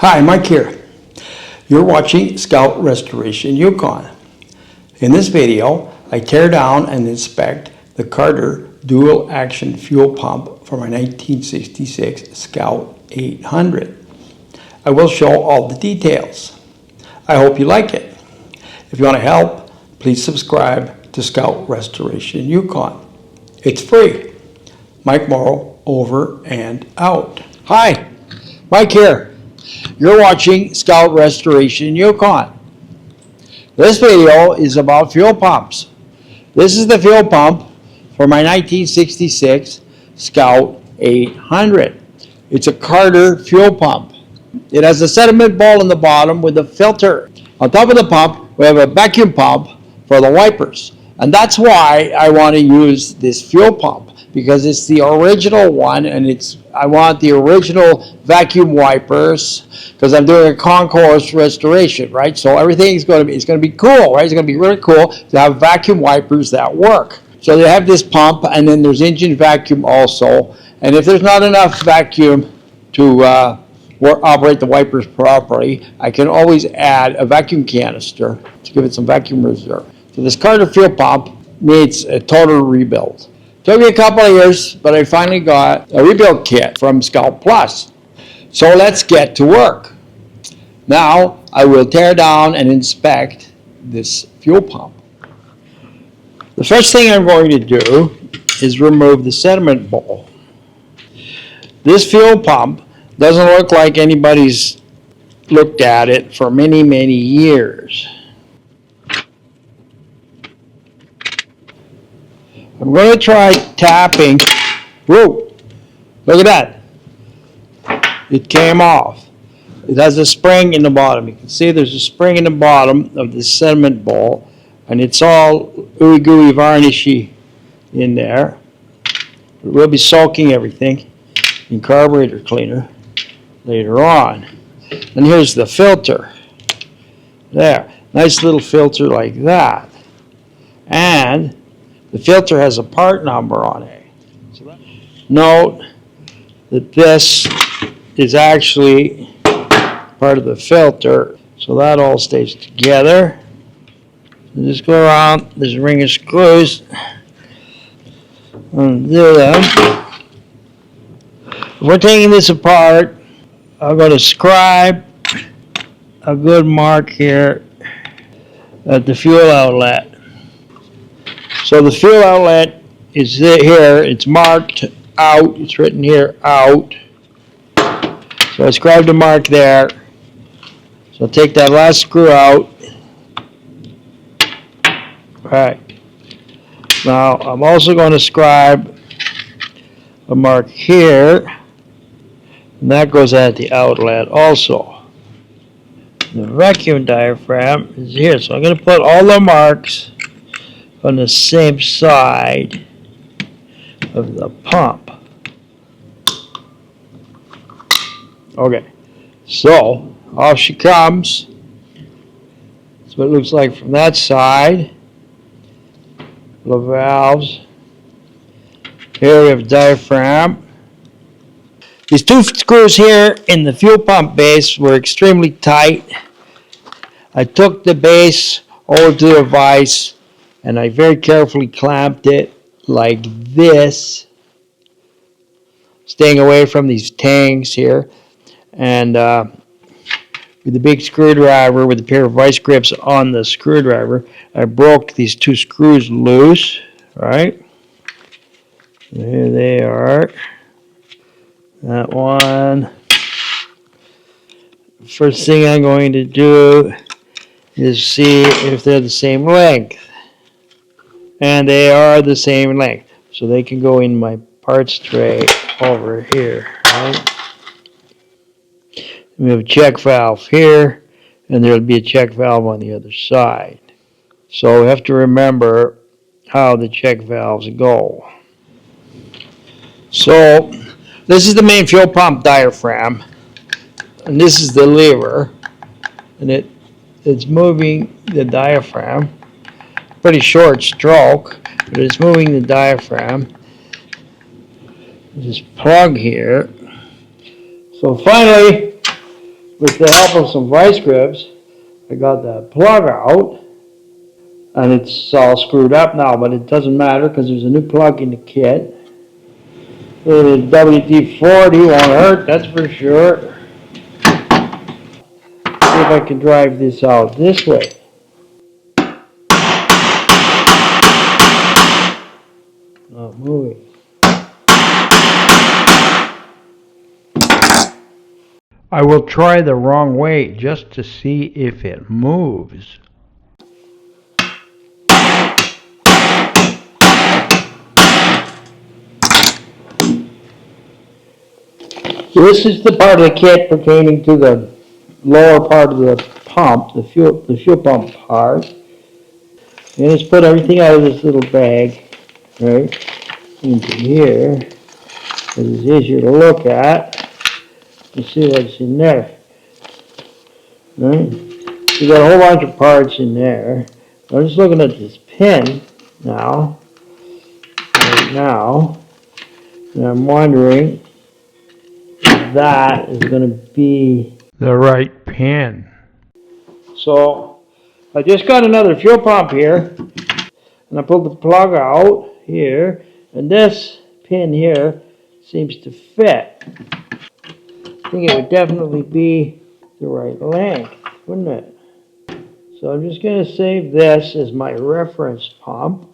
Hi, Mike here. You're watching Scout Restoration Yukon. In this video, I tear down and inspect the Carter dual action fuel pump for my 1966 Scout 800. I will show all the details. I hope you like it. If you want to help, please subscribe to Scout Restoration Yukon. It's free. Mike Morrow, over and out. Hi, Mike here. You're watching Scout Restoration Yukon. This video is about fuel pumps. This is the fuel pump for my 1966 Scout 800. It's a Carter fuel pump. It has a sediment bowl in the bottom with a filter. On top of the pump, we have a vacuum pump for the wipers. And that's why I want to use this fuel pump, because it's the original one, and I want the original vacuum wipers, because I'm doing a Concourse restoration, right? So everything's going to be cool, right? It's going to be really cool to have vacuum wipers that work. So they have this pump, and then there's engine vacuum also. And if there's not enough vacuum to operate the wipers properly, I can always add a vacuum canister to give it some vacuum reserve. So this Carter fuel pump needs a total rebuild. Took me a couple of years, but I finally got a rebuild kit from Scout Plus. So let's get to work. Now I will tear down and inspect this fuel pump. The first thing I'm going to do is remove the sediment bowl. This fuel pump doesn't look like anybody's looked at it for many, many years. I'm going to try tapping. Whoa, look at that. It came off. It has a spring in the bottom. You can see there's a spring in the bottom of the sediment bowl, and it's all ooey gooey varnishy in there. We'll be soaking everything in carburetor cleaner later on. And here's the filter. There, nice little filter like that. And the filter has a part number on it. Note that this is actually part of the filter, so that all stays together. So just go around, there's a ring of screws, undo them. If we're taking this apart, I'm going to scribe a good mark here at the fuel outlet. So the fuel outlet is here, it's marked out, it's written here, out. So I scribed a mark there. So I'll take that last screw out. Right. Now I'm also going to scribe a mark here, and that goes at the outlet also. The vacuum diaphragm is here, so I'm going to put all the marks on the same side of the pump. Okay, so off she comes. That's what it looks like from that side. The valves. Here we have diaphragm. These two screws here in the fuel pump base were extremely tight. I took the base over to a vise, and I very carefully clamped it like this, staying away from these tangs here. And with the big screwdriver, with a pair of vice grips on the screwdriver, I broke these two screws loose, right? Here they are. That one. First thing I'm going to do is see if they're the same length. And they are the same length, so they can go in my parts tray over here, right? We have a check valve here, and there'll be a check valve on the other side. So we have to remember how the check valves go. So this is the main fuel pump diaphragm, and this is the lever, and it's moving the diaphragm. Pretty short stroke, but it's moving the diaphragm. This plug here. So finally, with the help of some vice grips, I got the plug out, and it's all screwed up now, but it doesn't matter because there's a new plug in the kit. The WD-40 won't hurt, that's for sure. See if I can drive this out this way. Not moving. I will try the wrong way just to see if it moves. This is the part of the kit pertaining to the lower part of the pump, the fuel pump part. And just put everything out of this little bag, right, into here, because it's easier to look at and see what's in there. Right? You got a whole bunch of parts in there. I'm just looking at this pin now, right now, and I'm wondering if that is going to be the right pin. So I just got another fuel pump here, and I pulled the plug out here, and this pin here seems to fit. I think it would definitely be the right length, wouldn't it? So I'm just going to save this as my reference pump.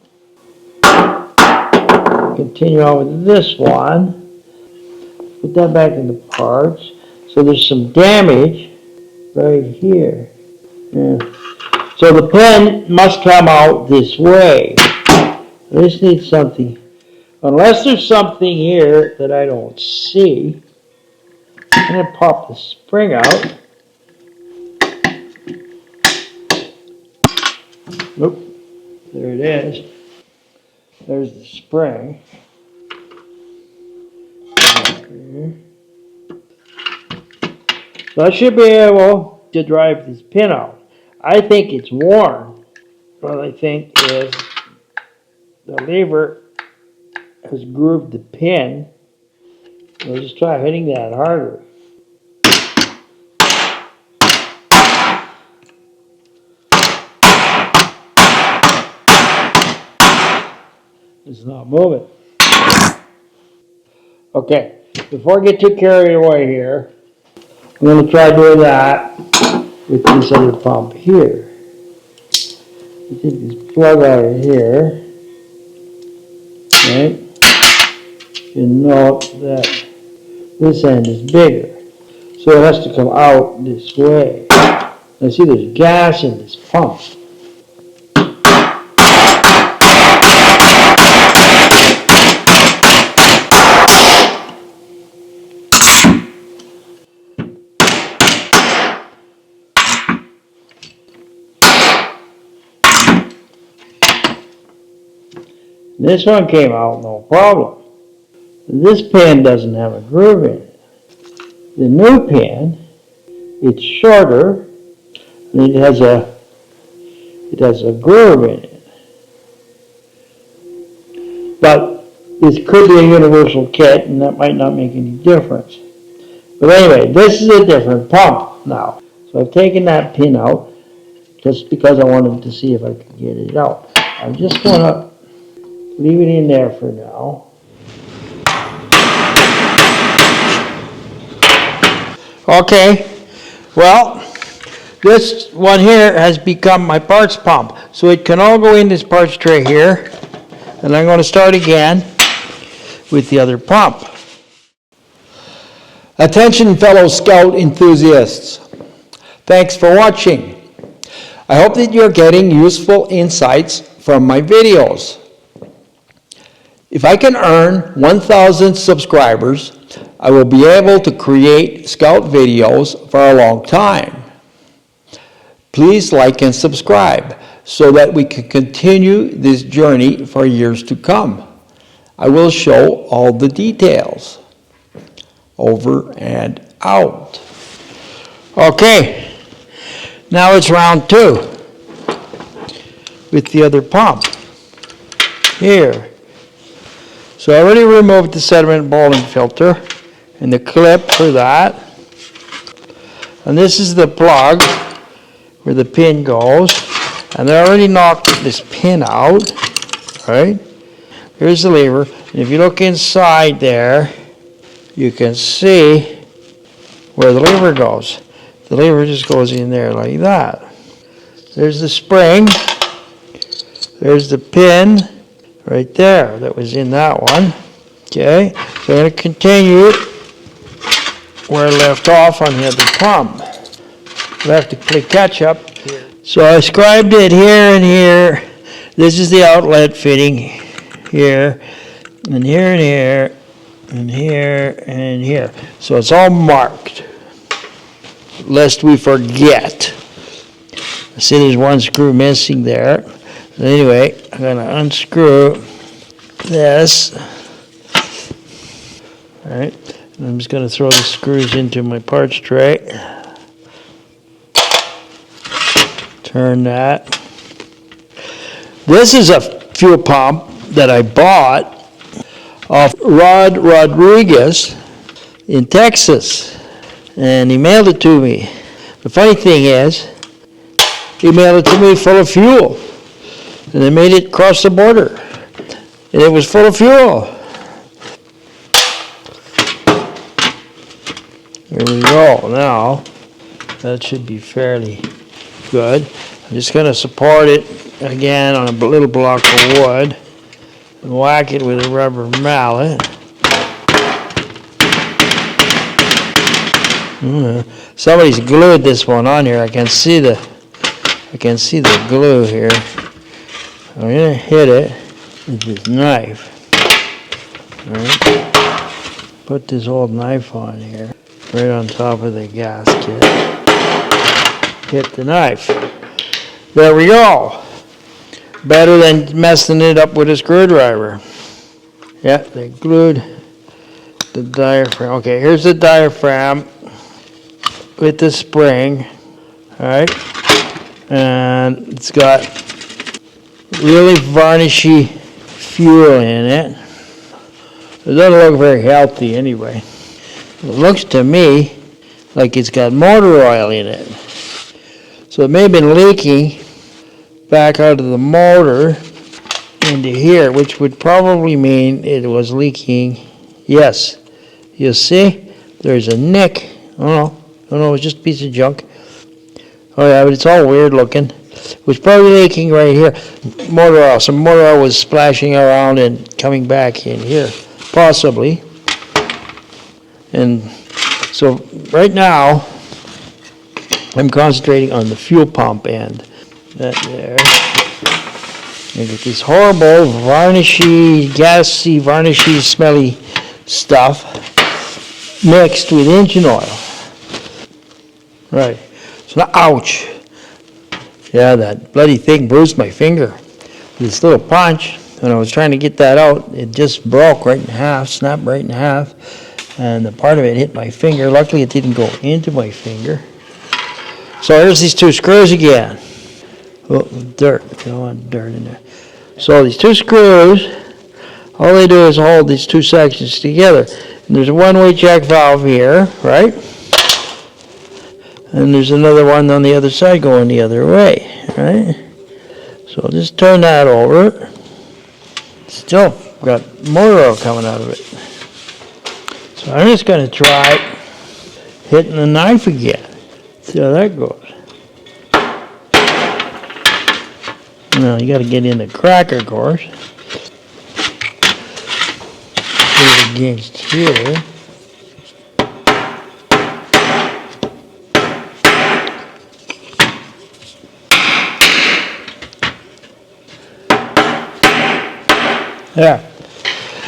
Continue on with this one. Put that back into parts. So there's some damage right here. Yeah. So the pin must come out this way. This needs something. Unless there's something here that I don't see, I'm going to pop the spring out. Nope. There it is. There's the spring. Okay. So I should be able to drive this pin out. I think it's worn. What I think is the lever has grooved the pin. I'll just try hitting that harder. It's not moving. Okay, before I get too carried away here, I'm going to try doing that with this other pump here. You take this plug out of here, right? You note that this end is bigger, so it has to come out this way. I see there's gas in this pump. This one came out no problem. This pin doesn't have a groove in it. The new pin, it's shorter, and it has a groove in it. But this could be a universal kit, and that might not make any difference. But anyway, this is a different pump now. So I've taken that pin out just because I wanted to see if I could get it out. I'm just going to leave it in there for now. Okay, well, this one here has become my parts pump. So it can all go in this parts tray here. And I'm going to start again with the other pump. Attention fellow Scout enthusiasts. Thanks for watching. I hope that you're getting useful insights from my videos. If I can earn 1,000 subscribers, I will be able to create Scout videos for a long time. Please like and subscribe so that we can continue this journey for years to come. I will show all the details. Over and out. Okay, now it's round 2 with the other pump here. So I already removed the sediment bowling filter and the clip for that. And this is the plug where the pin goes. And I already knocked this pin out, right? Here's the lever. And if you look inside there, you can see where the lever goes. The lever just goes in there like that. There's the spring. There's the pin right there that was in that one. Okay, so I'm going to continue where I left off on the other pump. We'll have to play catch up. So I scribed it here and here. This is the outlet fitting here, and here and here, and here and here. So it's all marked, lest we forget. See, there's one screw missing there. Anyway, I'm going to unscrew this. All right, and I'm just going to throw the screws into my parts tray. Turn that. This is a fuel pump that I bought off Rod Rodriguez in Texas, and he mailed it to me. The funny thing is, he mailed it to me full of fuel, and they made it cross the border, and it was full of fuel. Here we go. Now, that should be fairly good. I'm just going to support it again on a little block of wood and whack it with a rubber mallet. Somebody's glued this one on here. I can see the glue here. I'm going to hit it with this knife. All right. Put this old knife on here, right on top of the gasket. Hit the knife. There we go. Better than messing it up with a screwdriver. Yeah, they glued the diaphragm. Okay, here's the diaphragm with the spring. All right, and it's got really varnishy fuel in it. It doesn't look very healthy anyway. It looks to me like it's got motor oil in it. So it may have been leaking back out of the motor into here, which would probably mean it was leaking. Yes, you see, there's a nick. Oh no, it's just a piece of junk. Oh yeah, but it's all weird looking. It was probably leaking right here. Motor oil. Some motor oil was splashing around and coming back in here, possibly. And so right now, I'm concentrating on the fuel pump end. That there. You get this horrible, varnishy, gassy, varnishy, smelly stuff mixed with engine oil. Right. So now, ouch. Yeah, that bloody thing bruised my finger. This little punch, when I was trying to get that out, it just broke right in half, snapped right in half, and the part of it hit my finger. Luckily, it didn't go into my finger. So here's these two screws again. Oh, dirt. I don't want dirt in there. So these two screws, all they do is hold these two sections together. And there's a one-way check valve here, right? And there's another one on the other side going the other way, right? So I'll just turn that over. Still got motor oil coming out of it. So I'm just going to try hitting the knife again. See how that goes. Now you got to get in the crack, of course. Put it against here. Yeah,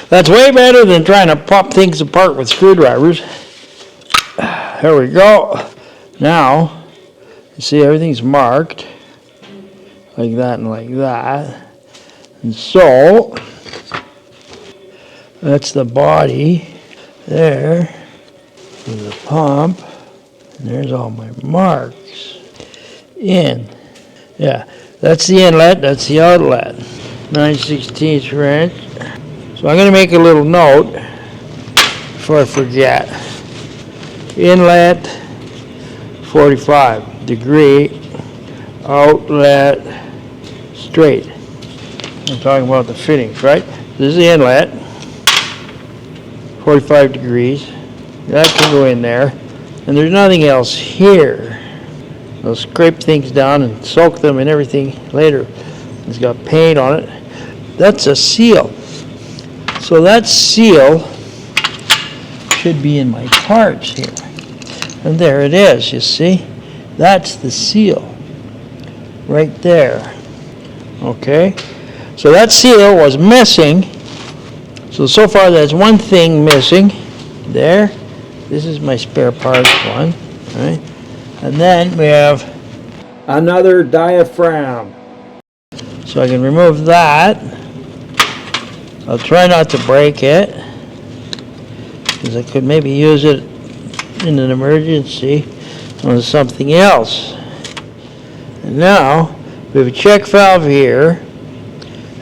that's way better than trying to pop things apart with screwdrivers. There we go. Now, you see everything's marked like that and like that. And so, that's the body there with the pump. And there's all my marks. In. Yeah, that's the inlet, that's the outlet. 9/16 wrench. So I'm going to make a little note before I forget. Inlet 45-degree outlet straight. I'm talking about the fittings, right? This is the inlet, 45 degrees. That can go in there. And there's nothing else here. I'll scrape things down and soak them and everything later. It's got paint on it. That's a seal. So that seal should be in my parts here. And there it is, you see? That's the seal. Right there. Okay? So that seal was missing. So far there's one thing missing. There. This is my spare parts one. Right? And then we have another diaphragm. So I can remove that. I'll try not to break it, because I could maybe use it in an emergency on something else. And now we have a check valve here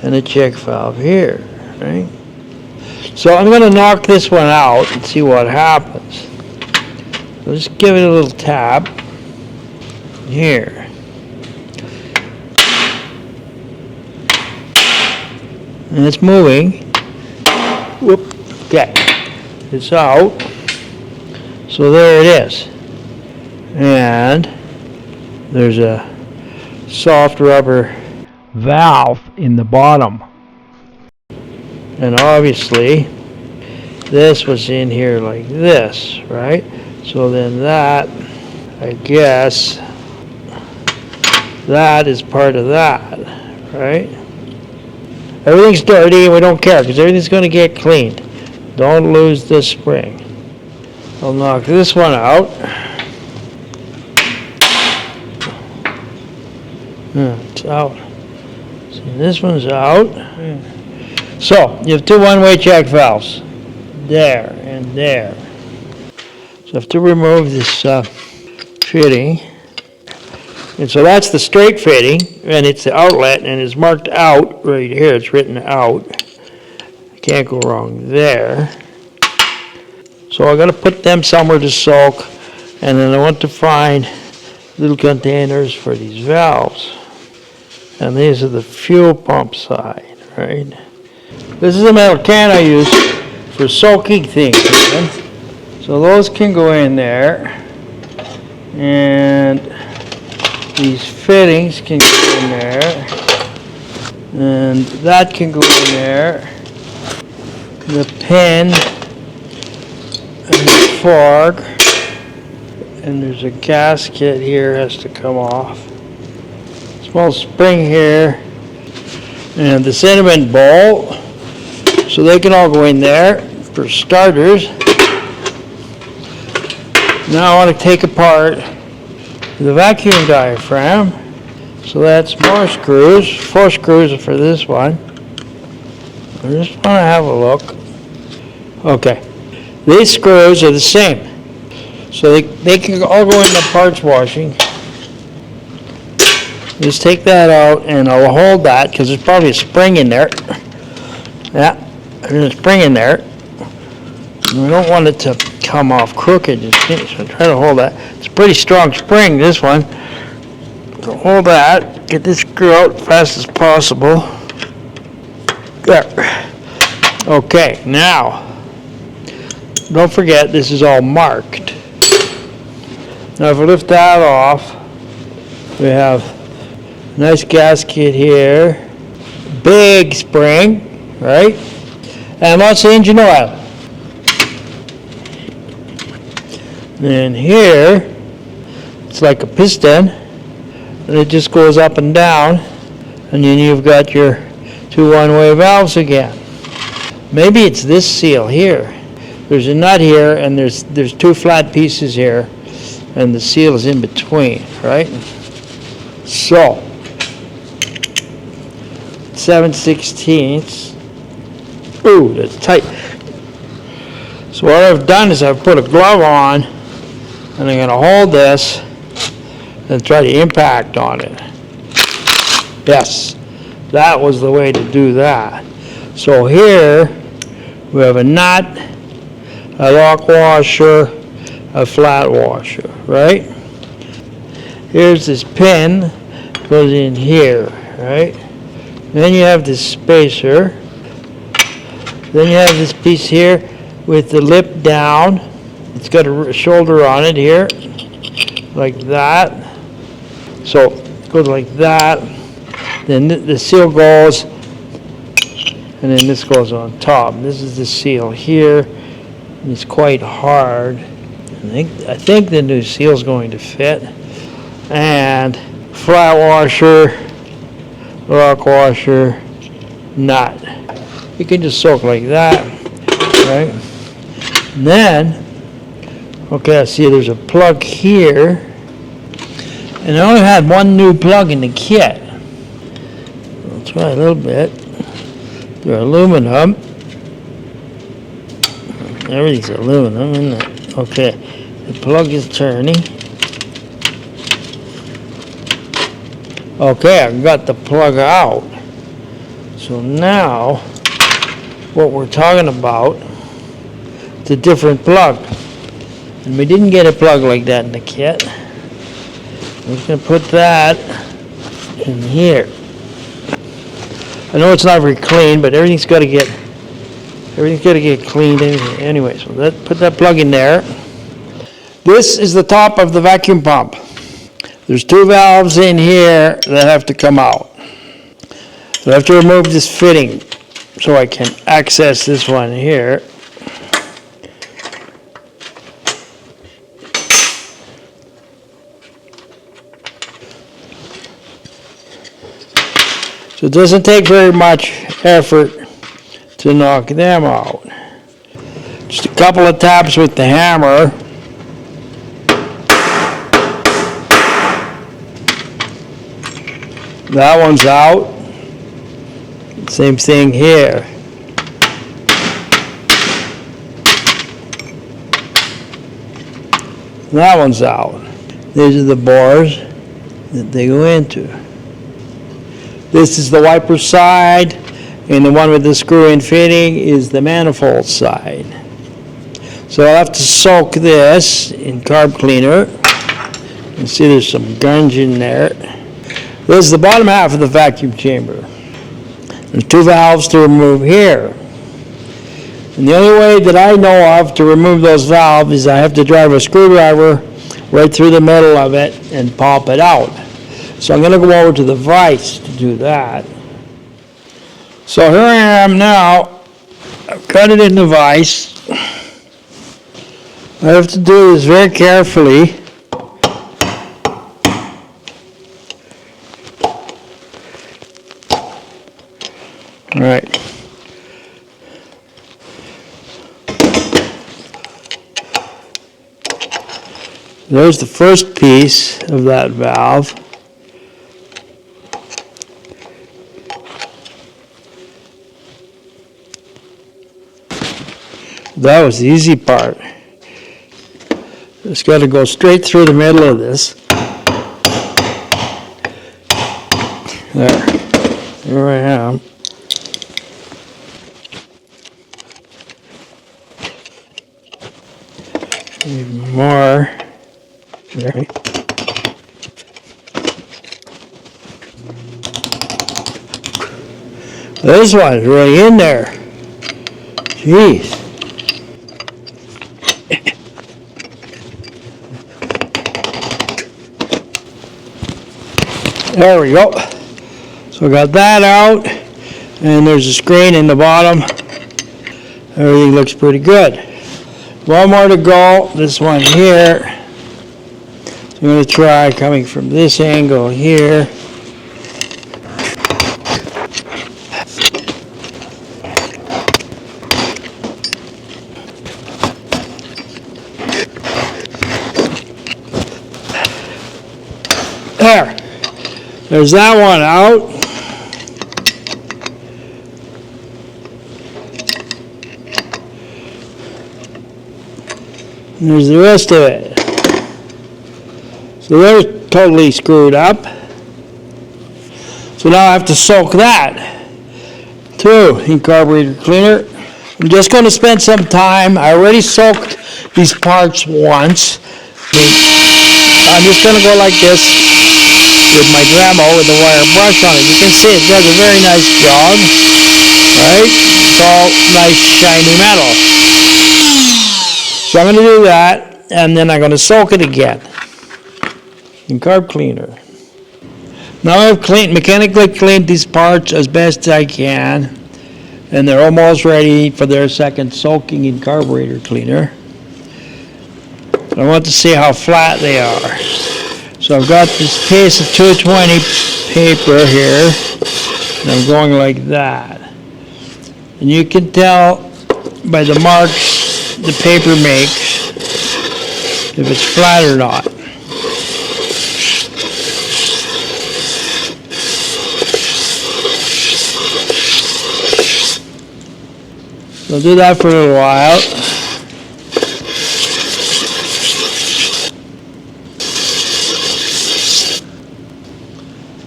and a check valve here, right? So I'm going to knock this one out and see what happens. So just give it a little tap here. And it's moving. Whoop. Okay. It's out. So there it is. And there's a soft rubber valve in the bottom. And obviously this was in here like this, right? So then that, I guess, that is part of that, right? Everything's dirty and we don't care because everything's going to get cleaned. Don't lose this spring. I'll knock this one out. It's out. See, this one's out. So, you have two one-way check valves. There and there. So I have to remove this fitting. And so that's the straight fitting, and it's the outlet, and it's marked out right here. It's written out. Can't go wrong there. So I got to put them somewhere to soak, and then I want to find little containers for these valves. And these are the fuel pump side, right? This is a metal can I use for soaking things. Right? So those can go in there, and these fittings can go in there, and that can go in there. The pin and the fork, and there's a gasket here has to come off. Small spring here, and the cinnamon bowl, so they can all go in there for starters. Now I want to take apart the vacuum diaphragm, so that's more screws, 4 screws for this one. I just want to have a look. Okay, these screws are the same, so they can all go in the parts washing. Just take that out and I'll hold that because there's probably a spring in there. Yeah, there's a spring in there. We don't want it to come off crooked, so try to hold that. It's a pretty strong spring, this one. So hold that, get this screw out as fast as possible. There. Okay, now, don't forget this is all marked. Now if we lift that off, we have a nice gasket here, big spring, right? And lots of engine oil. And here, it's like a piston, and it just goes up and down, and then you've got your 2 one-way valves again. Maybe it's this seal here. There's a nut here, and there's 2 flat pieces here, and the seal is in between, right? So, 7/16. Ooh, that's tight. So what I've done is I've put a glove on, and I'm going to hold this and try to impact on it. Yes, that was the way to do that. So here we have a nut, a lock washer, a flat washer, right? Here's this pin, goes in here, right? Then you have this spacer. Then you have this piece here with the lip down. It's got a shoulder on it here, like that. So it goes like that. Then the seal goes, and then this goes on top. This is the seal here. It's quite hard. I think the new seal is going to fit. And flat washer, lock washer, nut. You can just soak like that, right? And then, okay, I see there's a plug here. And I only had one new plug in the kit. I'll try a little bit. They're aluminum. Everything's aluminum, isn't it? Okay, the plug is turning. Okay, I've got the plug out. So now, what we're talking about, it's a different plug. And we didn't get a plug like that in the kit. I'm just gonna put that in here. I know it's not very clean, but everything's gotta get cleaned anyway. So put that plug in there. This is the top of the vacuum pump. There's two valves in here that have to come out. So I have to remove this fitting so I can access this one here. So it doesn't take very much effort to knock them out. Just a couple of taps with the hammer. That one's out. Same thing here. That one's out. These are the bores that they go into. This is the wiper side, and the one with the screw-in fitting is the manifold side. So I'll have to soak this in carb cleaner. You can see there's some gunge in there. This is the bottom half of the vacuum chamber. There's two valves to remove here. And the only way that I know of to remove those valves is I have to drive a screwdriver right through the middle of it and pop it out. So I'm going to go over to the vise to do that. So here I am now. I've cut it in the vise. What I have to do is very carefully right. There's the first piece of that valve. That was the easy part. Just got to go straight through the middle of this. There I am. Even more. There. This one's really in there. Jeez. There we go. So I got that out, and there's a screen in the bottom. Everything looks pretty good. One more to go, this one here. So I'm going to try coming from this angle here. There. There's that one out. And there's the rest of it. So they're totally screwed up. So now I have to soak that too in carburetor cleaner. I'm just going to spend some time. I already soaked these parts once. I'm just going to go like this with my Dremel with the wire brush on it. You can see it does a very nice job, right? It's all nice shiny metal. So I'm going to do that, and then I'm going to soak it again in carb cleaner. Now I've mechanically cleaned these parts as best I can, and they're almost ready for their second soaking in carburetor cleaner. I want to see how flat they are. So I've got this piece of 220 paper here, and I'm going like that. And you can tell by the marks the paper makes if it's flat or not. So I'll do that for a little while.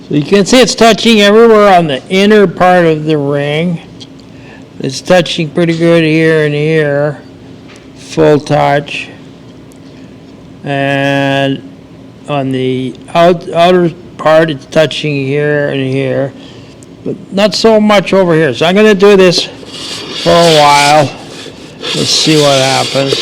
So you can see it's touching everywhere on the inner part of the ring. It's touching pretty good here and here, full touch. And on the outer part, it's touching here and here, but not so much over here. So I'm going to do this for a while. Let's see what happens.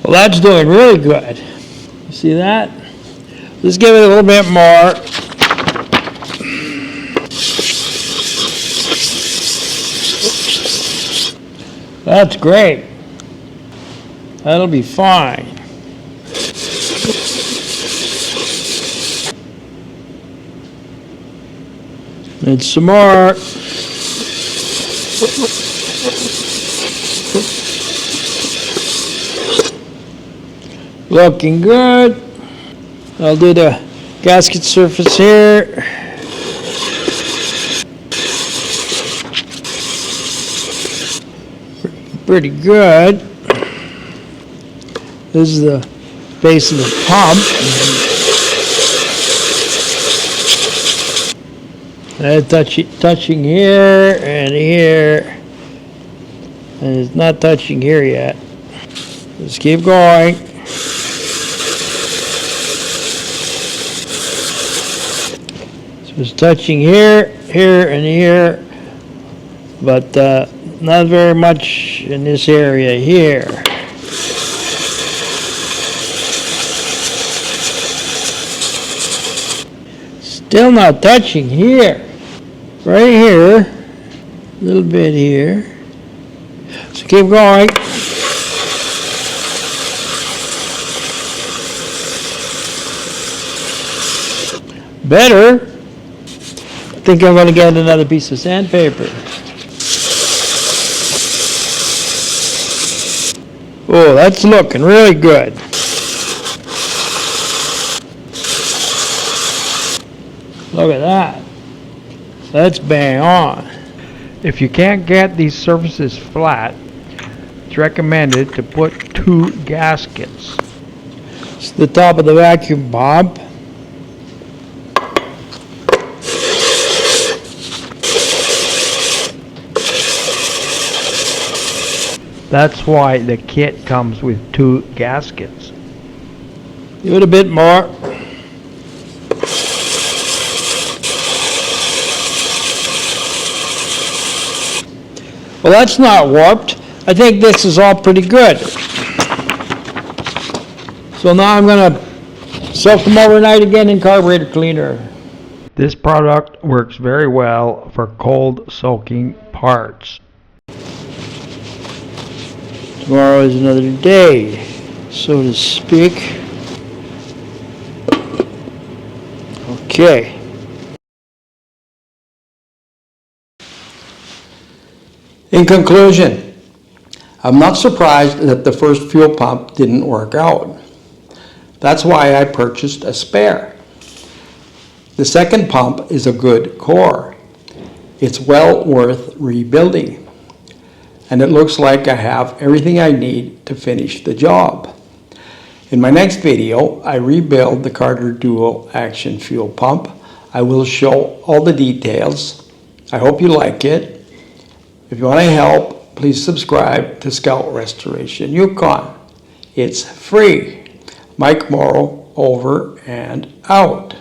Well, that's doing really good. You see that? Let's give it a little bit more. That's great. That'll be fine. And some more. Looking good. I'll do the gasket surface here. Pretty good. This is the base of the pump. And touching here and here, and it's not touching here yet. Let's keep going. So it's touching here, here, and here, but not very much in this area here. Still not touching here. Right here, a little bit here. So keep going. Better. I think I'm going to get another piece of sandpaper. Oh, that's looking really good. Look at that. That's bang on. If you can't get these surfaces flat, it's recommended to put 2 gaskets. It's the top of the vacuum pump. That's why the kit comes with 2 gaskets. Give it a bit more. Well, that's not warped. I think this is all pretty good. So now I'm going to soak them overnight again in carburetor cleaner. This product works very well for cold soaking parts. Tomorrow is another day, so to speak. Okay. In conclusion, I'm not surprised that the first fuel pump didn't work out. That's why I purchased a spare. The second pump is a good core. It's well worth rebuilding. And it looks like I have everything I need to finish the job. In my next video, I rebuild the Carter dual action fuel pump. I will show all the details. I hope you like it. If you want to help, please subscribe to Scout Restoration Yukon. It's free. Mike Morrow, over and out.